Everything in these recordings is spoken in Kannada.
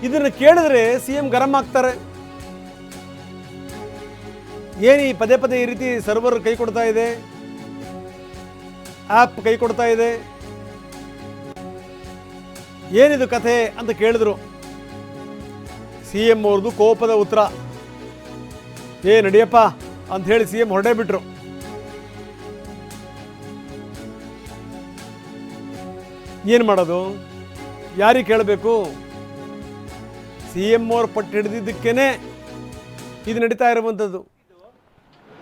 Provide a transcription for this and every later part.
ಇದನ್ನು ಕೇಳಿದ್ರೆ ಸಿ ಎಂ ಗರಂ ಆಗ್ತಾರೆ. ಏನು ಈ ಪದೇ ಪದೇ ಈ ರೀತಿ ಸರ್ವರ್ ಕೈ ಕೊಡ್ತಾ ಇದೆ, ಆ್ಯಪ್ ಕೈ ಕೊಡ್ತಾ ಇದೆ, ಏನಿದು ಕಥೆ ಅಂತ ಕೇಳಿದ್ರು. ಸಿ ಎಂ ಅವ್ರದ್ದು ಕೋಪದ ಉತ್ತರ, ನಡಿಯಪ್ಪ ಅಂತ ಹೇಳಿ ಸಿ ಎಂ ಹೊರಡೇ ಬಿಟ್ರು. ಏನು ಮಾಡೋದು, ಯಾರಿಗೆ ಕೇಳಬೇಕು? ಸಿ ಎಂ ಅವ್ರ ಪಟ್ಟು ಹಿಡಿದಿದ್ದಕ್ಕೇನೆ ಇದು ನಡೀತಾ ಇರುವಂಥದ್ದು.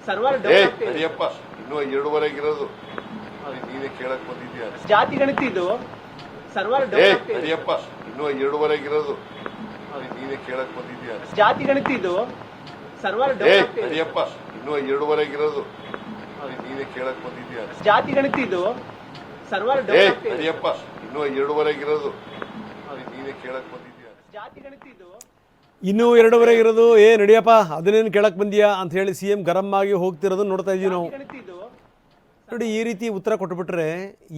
ನಡಿಯಪ್ಪ ಇನ್ನೂ 2:15 ನೀನೇ ಕೇಳಕ್ ಬಂದಿದ್ಯಾ? ಜಾತಿ ಗಣಿತ ಇದು ಸರ್ವರ್ ನಡಿಯಪ್ಪ ಇನ್ನೂ 2:15 ನೀನೇ ಕೇಳಕ್ ಬಂದಿದ್ಯಾ? ಜಾತಿ ಗಣಿತ ಇದು ಸರ್ವರ್ ನಡಿಯಪ್ಪ ಇನ್ನೂ 2:15 ನೀನೇ ಕೇಳಕ್ ಬಂದಿದ್ಯಾ? ಜಾತಿ ಗಣಿತ ಇದು ಸರ್ವರ್ ನಡಿಯಪ್ಪ ಇನ್ನೂ 2:15 ನೀನೇ ಕೇಳಕ್ ಬಂದಿದ್ಯಾ? ಜಾತಿ ಗಣಿತ ಇದು ಇನ್ನೂ 2:15 ಇರೋದು, ನಡಿಯಪ್ಪ ಅದನ್ನೇನು ಕೇಳಕ್ಕೆ ಬಂದಿಯಾ ಅಂತ ಹೇಳಿ ಸಿ ಎಂ ಗರಂ ಆಗಿ ಹೋಗ್ತಿರೋದನ್ನ ನೋಡ್ತಾ ಇದ್ದೀವಿ ನಾವು. ನೋಡಿ, ಈ ರೀತಿ ಉತ್ತರ ಕೊಟ್ಬಿಟ್ರೆ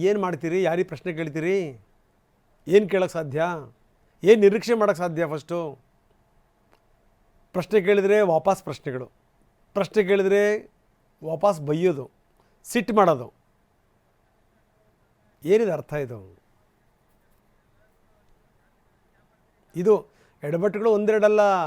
ಏನು ಮಾಡ್ತೀರಿ? ಯಾರಿಗೆ ಪ್ರಶ್ನೆ ಕೇಳ್ತೀರಿ? ಏನು ಕೇಳೋಕ್ಕೆ ಸಾಧ್ಯ? ಏನು ನಿರೀಕ್ಷೆ ಮಾಡೋಕ್ಕೆ ಸಾಧ್ಯ? ಫಸ್ಟು ಪ್ರಶ್ನೆ ಕೇಳಿದರೆ ವಾಪಸ್ ಪ್ರಶ್ನೆಗಳು, ಪ್ರಶ್ನೆ ಕೇಳಿದರೆ ವಾಪಸ್ ಬೈಯೋದು, ಸಿಟ್ಟು ಮಾಡೋದು. ಏನಿದೆ ಅರ್ಥ ಇದು? ಇದು ಎಡವಟ್ಟುಗಳು ಒಂದೆರಡಲ್ಲ.